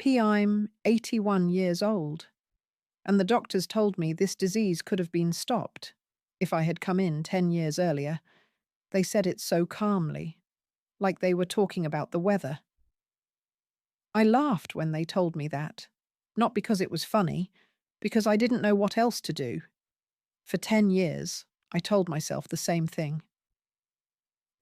lucky I'm 81 years old, and the doctors told me this disease could have been stopped if I had come in 10 years earlier. They said it so calmly, like they were talking about the weather. I laughed when they told me that, not because it was funny, because I didn't know what else to do. For 10 years, I told myself the same thing.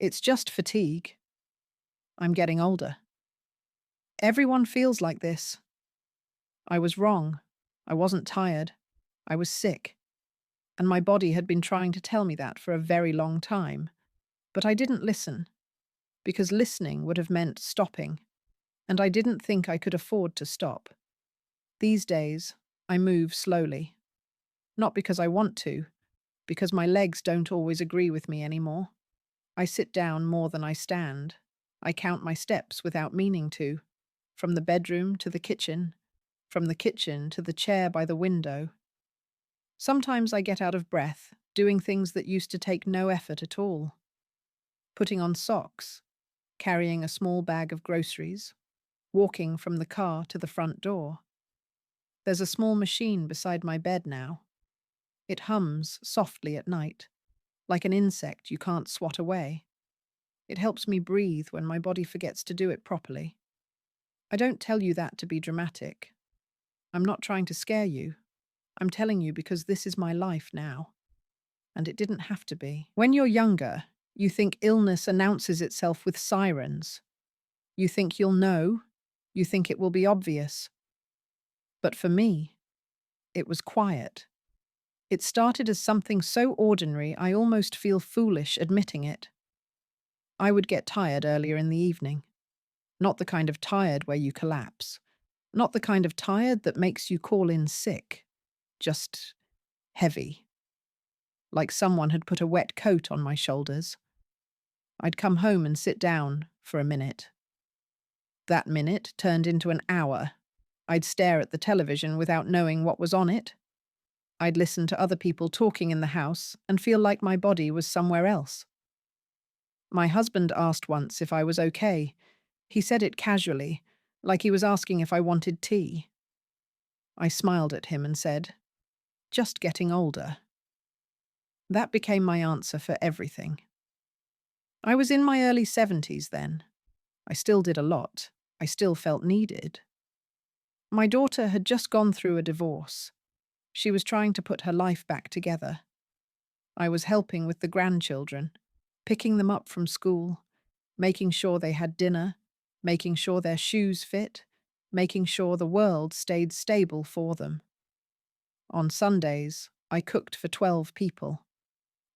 It's just fatigue. I'm getting older. Everyone feels like this. I was wrong. I wasn't tired. I was sick. And my body had been trying to tell me that for a very long time. But I didn't listen, because listening would have meant stopping, and I didn't think I could afford to stop. These days, I move slowly. Not because I want to, because my legs don't always agree with me anymore. I sit down more than I stand. I count my steps without meaning to, from the bedroom to the kitchen, from the kitchen to the chair by the window. Sometimes I get out of breath, doing things that used to take no effort at all. Putting on socks, carrying a small bag of groceries, walking from the car to the front door. There's a small machine beside my bed now. It hums softly at night, like an insect you can't swat away. It helps me breathe when my body forgets to do it properly. I don't tell you that to be dramatic. I'm not trying to scare you. I'm telling you because this is my life now. And it didn't have to be. When you're younger, you think illness announces itself with sirens. You think you'll know. You think it will be obvious. But for me, it was quiet. It started as something so ordinary I almost feel foolish admitting it. I would get tired earlier in the evening. Not the kind of tired where you collapse. Not the kind of tired that makes you call in sick. Just heavy. Like someone had put a wet coat on my shoulders. I'd come home and sit down for a minute. That minute turned into an hour. I'd stare at the television without knowing what was on it. I'd listen to other people talking in the house and feel like my body was somewhere else. My husband asked once if I was okay. He said it casually, like he was asking if I wanted tea. I smiled at him and said, "Just getting older." That became my answer for everything. I was in my early 70s then. I still did a lot. I still felt needed. My daughter had just gone through a divorce. She was trying to put her life back together. I was helping with the grandchildren, picking them up from school, making sure they had dinner, making sure their shoes fit, making sure the world stayed stable for them. On Sundays, I cooked for 12 people.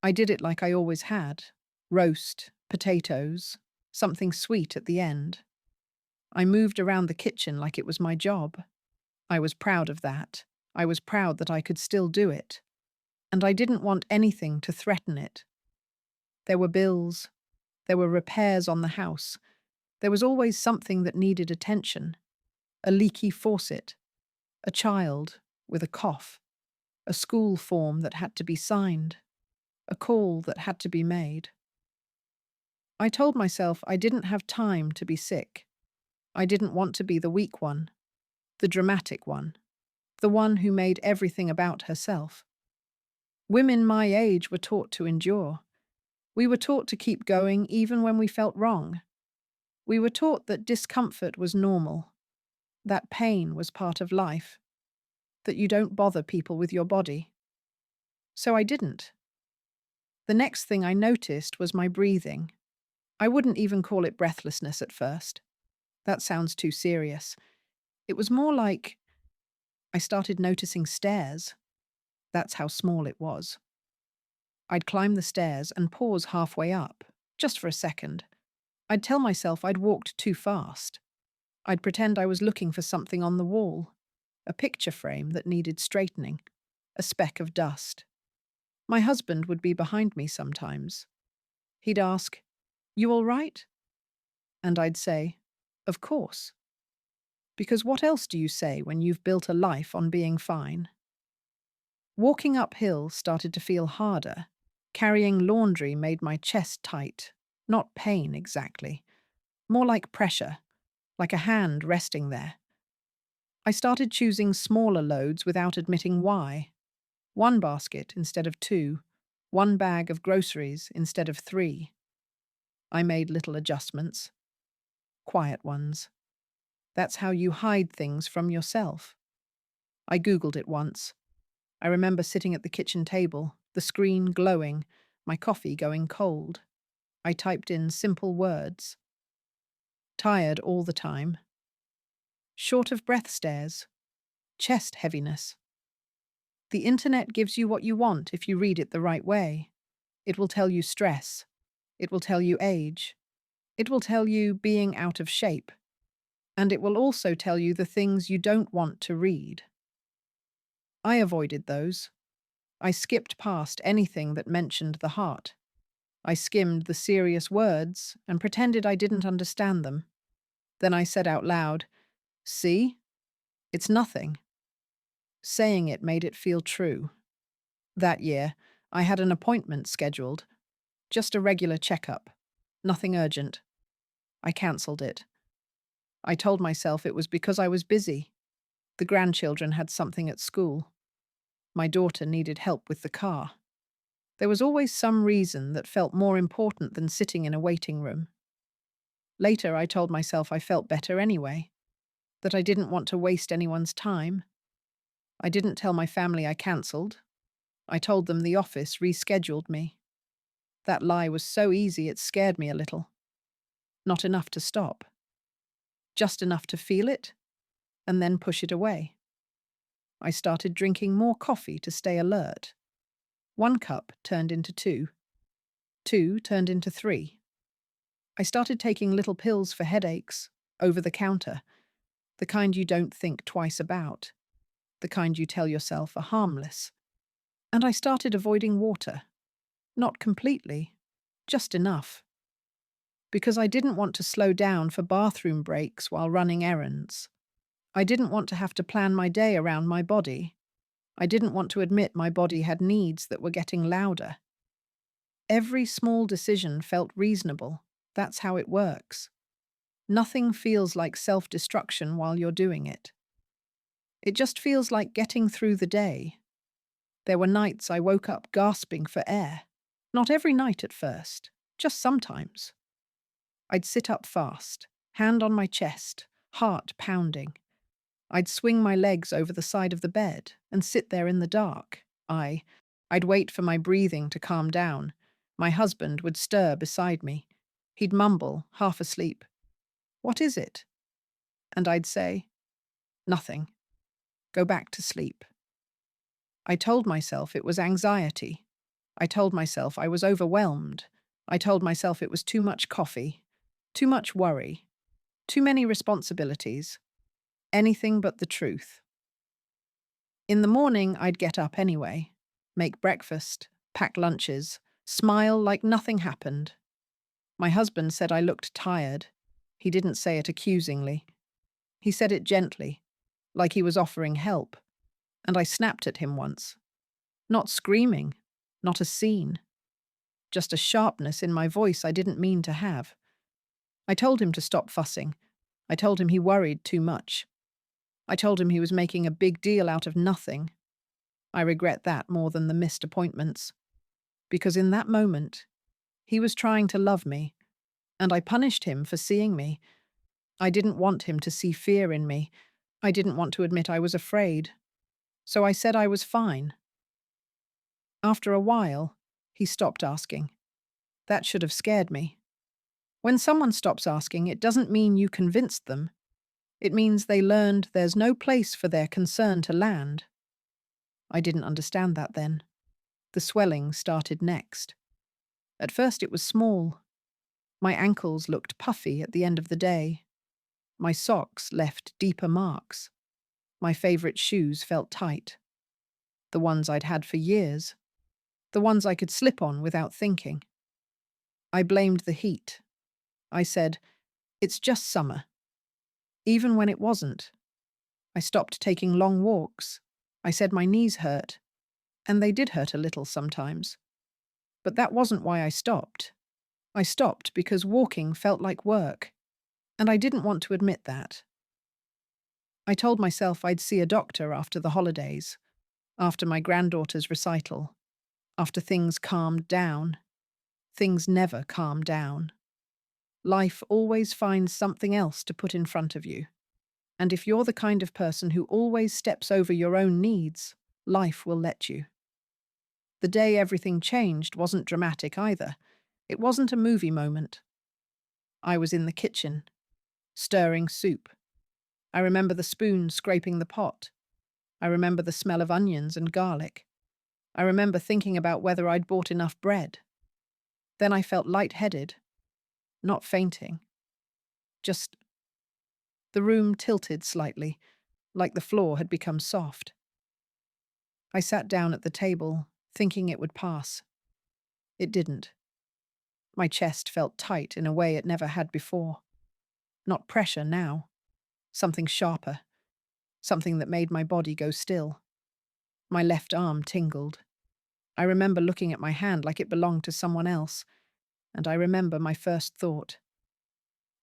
I did it like I always had: roast, potatoes, something sweet at the end. I moved around the kitchen like it was my job. I was proud of that. I was proud that I could still do it. And I didn't want anything to threaten it. There were bills. There were repairs on the house. There was always something that needed attention. A leaky faucet. A child with a cough. A school form that had to be signed. A call that had to be made. I told myself I didn't have time to be sick. I didn't want to be the weak one, the dramatic one, the one who made everything about herself. Women my age were taught to endure. We were taught to keep going even when we felt wrong. We were taught that discomfort was normal, that pain was part of life, that you don't bother people with your body. So I didn't. The next thing I noticed was my breathing. I wouldn't even call it breathlessness at first. That sounds too serious. It was more like I started noticing stairs. That's how small it was. I'd climb the stairs and pause halfway up, just for a second. I'd tell myself I'd walked too fast. I'd pretend I was looking for something on the wall, a picture frame that needed straightening, a speck of dust. My husband would be behind me sometimes. He'd ask, "You all right?" And I'd say, "Of course." Because what else do you say when you've built a life on being fine? Walking uphill started to feel harder. Carrying laundry made my chest tight. Not pain exactly. More like pressure, like a hand resting there. I started choosing smaller loads without admitting why. One basket instead of two, one bag of groceries instead of three. I made little adjustments, quiet ones. That's how you hide things from yourself. I Googled it once. I remember sitting at the kitchen table, the screen glowing, my coffee going cold. I typed in simple words. Tired all the time. Short of breath stares. Chest heaviness. The internet gives you what you want if you read it the right way. It will tell you stress. It will tell you age. It will tell you being out of shape. And it will also tell you the things you don't want to read. I avoided those. I skipped past anything that mentioned the heart. I skimmed the serious words and pretended I didn't understand them. Then I said out loud, "See? It's nothing." Saying it made it feel true. That year, I had an appointment scheduled, just a regular checkup, nothing urgent. I cancelled it. I told myself it was because I was busy. The grandchildren had something at school. My daughter needed help with the car. There was always some reason that felt more important than sitting in a waiting room. Later, I told myself I felt better anyway, that I didn't want to waste anyone's time. I didn't tell my family I cancelled. I told them the office rescheduled me. That lie was so easy it scared me a little. Not enough to stop. Just enough to feel it, and then push it away. I started drinking more coffee to stay alert. 1 cup turned into 2. 2 turned into 3. I started taking little pills for headaches, over the counter, the kind you don't think twice about, the kind you tell yourself are harmless. And I started avoiding water. Not completely, just enough. Because I didn't want to slow down for bathroom breaks while running errands. I didn't want to have to plan my day around my body. I didn't want to admit my body had needs that were getting louder. Every small decision felt reasonable. That's how it works. Nothing feels like self-destruction while you're doing it. It just feels like getting through the day. There were nights I woke up gasping for air. Not every night at first, just sometimes. I'd sit up fast, hand on my chest, heart pounding. I'd swing my legs over the side of the bed and sit there in the dark. I'd wait for my breathing to calm down. My husband would stir beside me. He'd mumble, half asleep, "What is it?" And I'd say, "Nothing. Go back to sleep." I told myself it was anxiety. I told myself I was overwhelmed. I told myself it was too much coffee, too much worry, too many responsibilities. Anything but the truth. In the morning, I'd get up anyway, make breakfast, pack lunches, smile like nothing happened. My husband said I looked tired. He didn't say it accusingly. He said it gently, like he was offering help, and I snapped at him once. Not screaming, not a scene, just a sharpness in my voice I didn't mean to have. I told him to stop fussing. I told him he worried too much. I told him he was making a big deal out of nothing. I regret that more than the missed appointments. Because in that moment, he was trying to love me, and I punished him for seeing me. I didn't want him to see fear in me. I didn't want to admit I was afraid. So I said I was fine. After a while, he stopped asking. That should have scared me. When someone stops asking, it doesn't mean you convinced them. It means they learned there's no place for their concern to land. I didn't understand that then. The swelling started next. At first it was small. My ankles looked puffy at the end of the day. My socks left deeper marks. My favourite shoes felt tight. The ones I'd had for years. The ones I could slip on without thinking. I blamed the heat. I said, "It's just summer." Even when it wasn't. I stopped taking long walks. I said my knees hurt. And they did hurt a little sometimes. But that wasn't why I stopped. I stopped because walking felt like work. And I didn't want to admit that. I told myself I'd see a doctor after the holidays, after my granddaughter's recital, after things calmed down. Things never calm down. Life always finds something else to put in front of you. And if you're the kind of person who always steps over your own needs, life will let you. The day everything changed wasn't dramatic either. It wasn't a movie moment. I was in the kitchen, stirring soup. I remember the spoon scraping the pot. I remember the smell of onions and garlic. I remember thinking about whether I'd bought enough bread. Then I felt lightheaded, not fainting. Just the room tilted slightly, like the floor had become soft. I sat down at the table, thinking it would pass. It didn't. My chest felt tight in a way it never had before. Not pressure now. Something sharper. Something that made my body go still. My left arm tingled. I remember looking at my hand like it belonged to someone else, and I remember my first thought.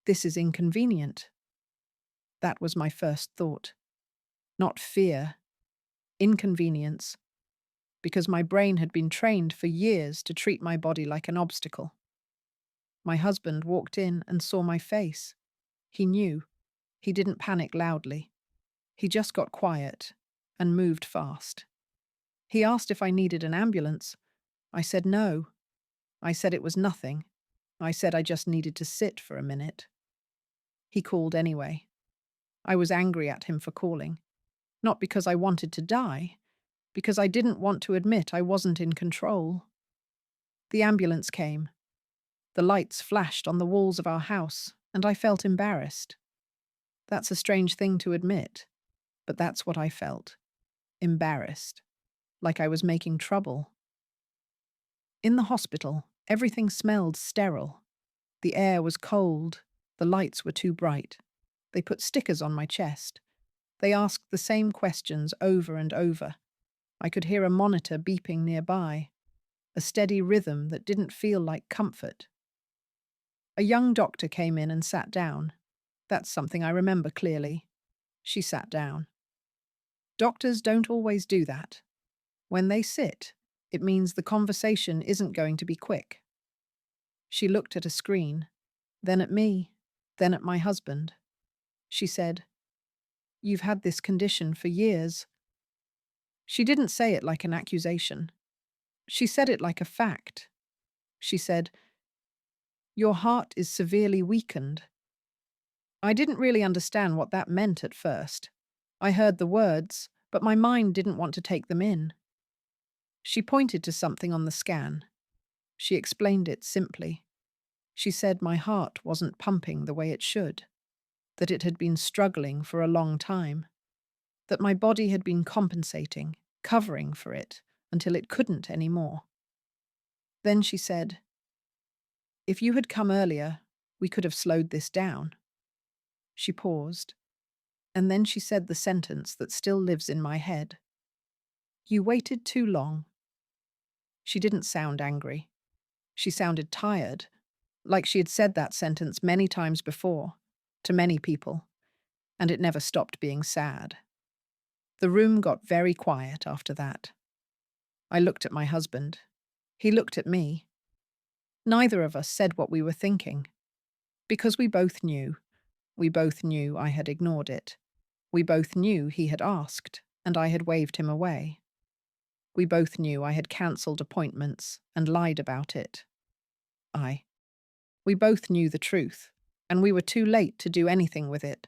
This is inconvenient. That was my first thought. Not fear. Inconvenience. Because my brain had been trained for years to treat my body like an obstacle. My husband walked in and saw my face. He knew. He didn't panic loudly. He just got quiet and moved fast. He asked if I needed an ambulance. I said no. I said it was nothing. I said I just needed to sit for a minute. He called anyway. I was angry at him for calling. Not because I wanted to die, because I didn't want to admit I wasn't in control. The ambulance came. The lights flashed on the walls of our house, and I felt embarrassed. That's a strange thing to admit, but that's what I felt. Embarrassed. Like I was making trouble. In the hospital, everything smelled sterile. The air was cold. The lights were too bright. They put stickers on my chest. They asked the same questions over and over. I could hear a monitor beeping nearby, a steady rhythm that didn't feel like comfort. A young doctor came in and sat down. That's something I remember clearly. She sat down. Doctors don't always do that. When they sit, it means the conversation isn't going to be quick. She looked at a screen, then at me, then at my husband. She said, "You've had this condition for years." She didn't say it like an accusation. She said it like a fact. She said, "Your heart is severely weakened." I didn't really understand what that meant at first. I heard the words, but my mind didn't want to take them in. She pointed to something on the scan. She explained it simply. She said my heart wasn't pumping the way it should, that it had been struggling for a long time, that my body had been compensating, covering for it, until it couldn't anymore. Then she said, "If you had come earlier, we could have slowed this down." She paused, and then she said the sentence that still lives in my head. "You waited too long." She didn't sound angry. She sounded tired, like she had said that sentence many times before, to many people, and it never stopped being sad. The room got very quiet after that. I looked at my husband. He looked at me. Neither of us said what we were thinking, because we both knew. We both knew I had ignored it. We both knew he had asked, and I had waved him away. We both knew I had cancelled appointments and lied about it. We both knew the truth, and we were too late to do anything with it.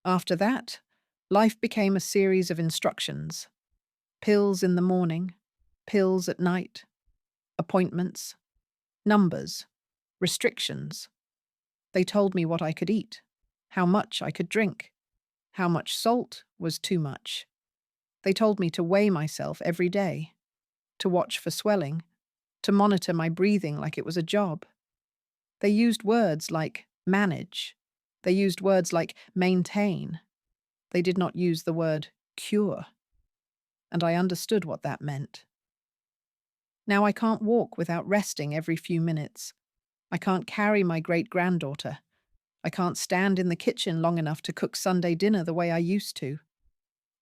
After that, life became a series of instructions. Pills in the morning, pills at night, appointments, numbers, restrictions. They told me what I could eat, how much I could drink, how much salt was too much. They told me to weigh myself every day, to watch for swelling, to monitor my breathing like it was a job. They used words like manage. They used words like maintain. They did not use the word cure. And I understood what that meant. Now I can't walk without resting every few minutes. I can't carry my great-granddaughter. I can't stand in the kitchen long enough to cook Sunday dinner the way I used to.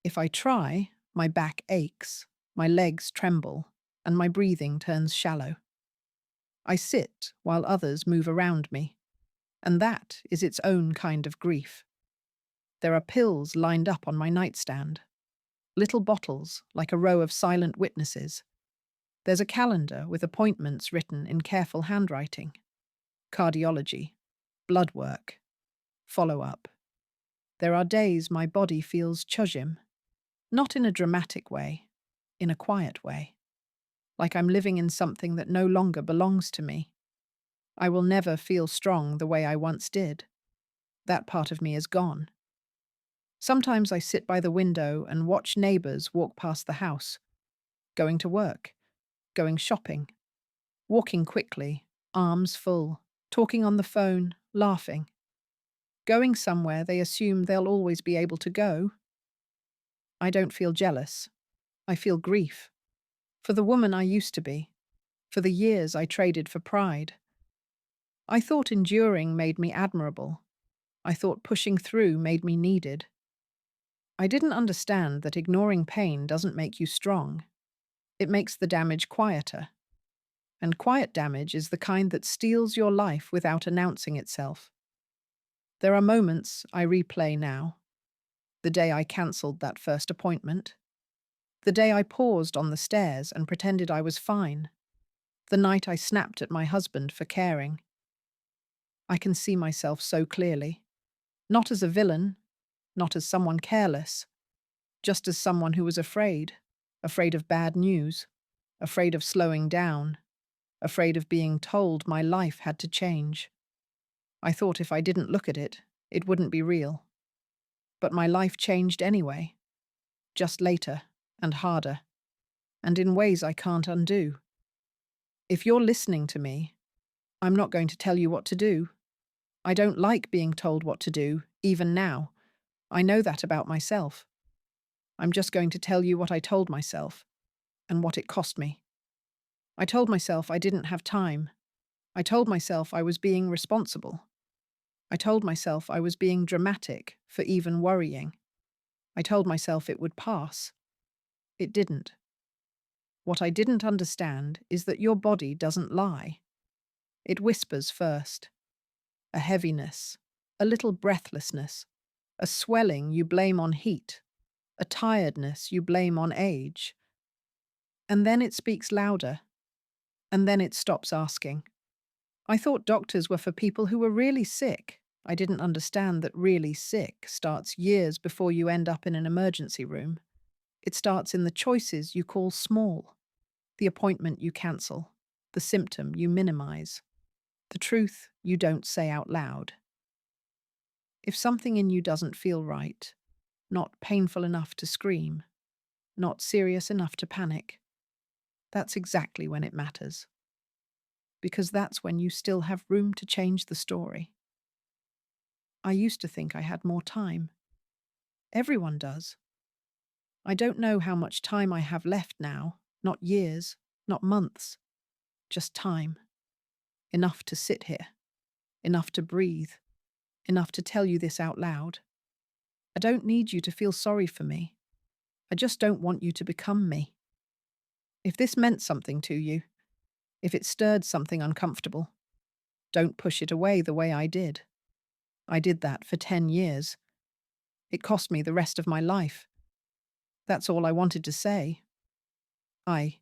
If I try, my back aches, my legs tremble, and my breathing turns shallow. I sit while others move around me, and that is its own kind of grief. There are pills lined up on my nightstand, little bottles like a row of silent witnesses. There's a calendar with appointments written in careful handwriting. Cardiology, blood work, follow-up. There are days my body feels chujim, not in a dramatic way, in a quiet way, like I'm living in something that no longer belongs to me. I will never feel strong the way I once did. That part of me is gone. Sometimes I sit by the window and watch neighbors walk past the house, going to work, going shopping, walking quickly, arms full, talking on the phone, laughing. Going somewhere they assume they'll always be able to go. I don't feel jealous. I feel grief. For the woman I used to be. For the years I traded for pride. I thought enduring made me admirable. I thought pushing through made me needed. I didn't understand that ignoring pain doesn't make you strong. It makes the damage quieter. And quiet damage is the kind that steals your life without announcing itself. There are moments I replay now. The day I cancelled that first appointment. The day I paused on the stairs and pretended I was fine. The night I snapped at my husband for caring. I can see myself so clearly. Not as a villain, not as someone careless, just as someone who was afraid of bad news, afraid of slowing down, afraid of being told my life had to change. I thought if I didn't look at it, it wouldn't be real. But my life changed anyway, just later and harder, and in ways I can't undo. If you're listening to me, I'm not going to tell you what to do. I don't like being told what to do, even now. I know that about myself. I'm just going to tell you what I told myself, and what it cost me. I told myself I didn't have time. I told myself I was being responsible. I told myself I was being dramatic for even worrying. I told myself it would pass. It didn't. What I didn't understand is that your body doesn't lie. It whispers first. A heaviness, a little breathlessness, a swelling you blame on heat, a tiredness you blame on age. And then it speaks louder, and then it stops asking. I thought doctors were for people who were really sick. I didn't understand that really sick starts years before you end up in an emergency room. It starts in the choices you call small, the appointment you cancel, the symptom you minimize, the truth you don't say out loud. If something in you doesn't feel right, not painful enough to scream, not serious enough to panic, that's exactly when it matters. Because that's when you still have room to change the story. I used to think I had more time. Everyone does. I don't know how much time I have left now, not years, not months, just time. Enough to sit here, enough to breathe, enough to tell you this out loud. I don't need you to feel sorry for me. I just don't want you to become me. If this meant something to you, if it stirred something uncomfortable, don't push it away the way I did. I did that for 10 years. It cost me the rest of my life. That's all I wanted to say. I